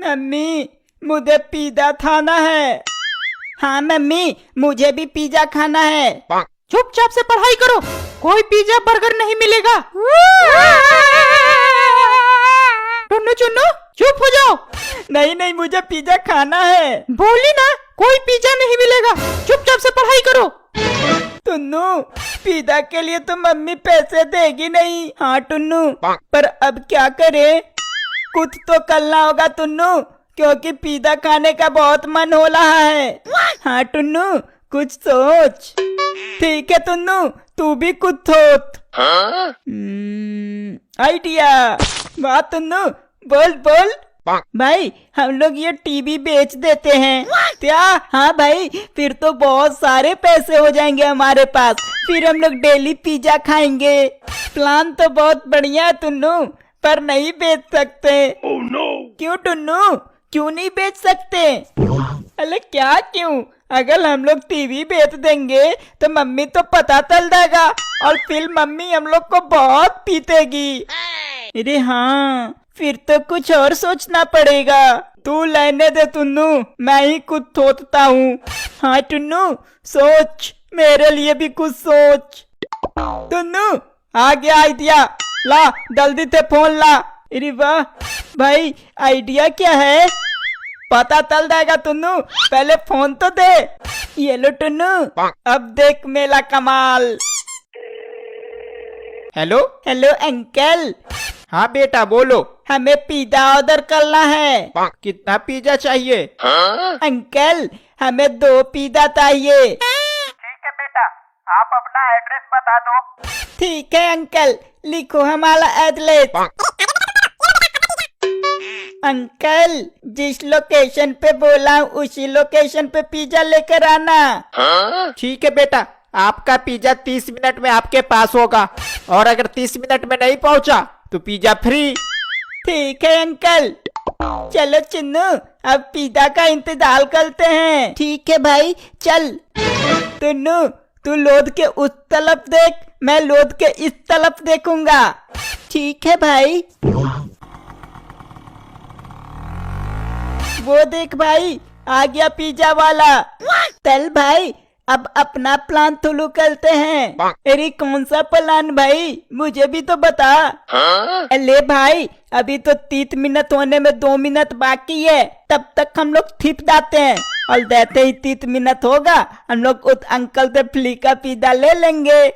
Mummy मुझे pizza खाना है। हाँ मम्मी मुझे भी पिज़्ज़ा खाना है। चुपचाप से पढ़ाई करो, कोई पिज़्ज़ा बर्गर नहीं मिलेगा। टुन्नू चुन्नू चुप हो जाओ। नहीं नहीं मुझे पिज़्ज़ा खाना है। बोली ना, कोई पिज़्ज़ा नहीं मिलेगा, चुपचाप से पढ़ाई करो। टुन्नू पिज़्ज़ा के लिए तो मम्मी पैसे देगी नहीं। हाँ टुन्नू, पर अब क्या करे, कुछ तो करना होगा टुन्नू, क्योंकि पिज़्ज़ा खाने का बहुत मन हो रहा है। हाँ टुन्नू कुछ सोच। ठीक है टुन्नू, तू भी कुछ सोच। आइडिया। वाह टुन्नू, बोल बोल। भाई हम लोग ये टीवी बेच देते हैं क्या? हाँ भाई, फिर तो बहुत सारे पैसे हो जाएंगे हमारे पास, फिर हम लोग डेली पिज़्ज़ा खाएंगे। प्लान तो बहुत बढ़िया है टुन्नू, पर नहीं बेच सकते। क्यों टुन्नू, क्यों नहीं बेच सकते? अरे क्या क्यों? अगर हम लोग टीवी बेच देंगे तो मम्मी तो पता चल जाएगा और फिर मम्मी हम लोग को बहुत पीटेगी। अरे हाँ, फिर तो कुछ और सोचना पड़ेगा। तू लेने दे टुन्नू, मैं ही कुछ सोचता हूँ। हाँ टुन्नू सोच, मेरे लिए भी कुछ सोच। टुन्नू आ गया आइडिया, ला जल्दी से फोन ला। अरे वाह भाई, आइडिया क्या है? पता चल जाएगा टुन्नू, पहले फोन तो दे। ये लो टुन्नू, अब देख मेरा कमाल। Hello hello uncle. हाँ बेटा बोलो। हमें पिज़्ज़ा ऑर्डर करना है। कितना पिज़्ज़ा चाहिए? अंकल हमें 2 पिज़्ज़ा चाहिए। ठीक है बेटा, आप अपना एड्रेस बता दो। ठीक है अंकल, लिखो हमारा एड्रेस। अंकल जिस लोकेशन पे बोला उसी लोकेशन पे पिज़्ज़ा लेकर आना। ठीक है बेटा, आपका पिज़्ज़ा 30 मिनट में आपके पास होगा, और अगर 30 मिनट में नहीं पहुंचा तो पिज़्ज़ा फ्री। ठीक है अंकल। चलो चिन्नू, अब पिज़्ज़ा का इंतजार करते हैं। ठीक है भाई चल। टुन्नू तू लोड के उस तरफ देख, मैं लोड के इस तरफ देखूंगा। ठीक है भाई। वो देख भाई, आ गया पिज़्ज़ा वाला। चल भाई अब अपना प्लान शुरू करते हैं। अरे कौन सा प्लान भाई, मुझे भी तो बता। ले भाई, अभी तो 30 मिनट होने में 2 मिनट बाकी है, तब तक हम लोग छिप जाते हैं और जैसे ही 30 मिनट होगा हम लोग उस अंकल से फ्री का पिज़्ज़ा ले लेंगे।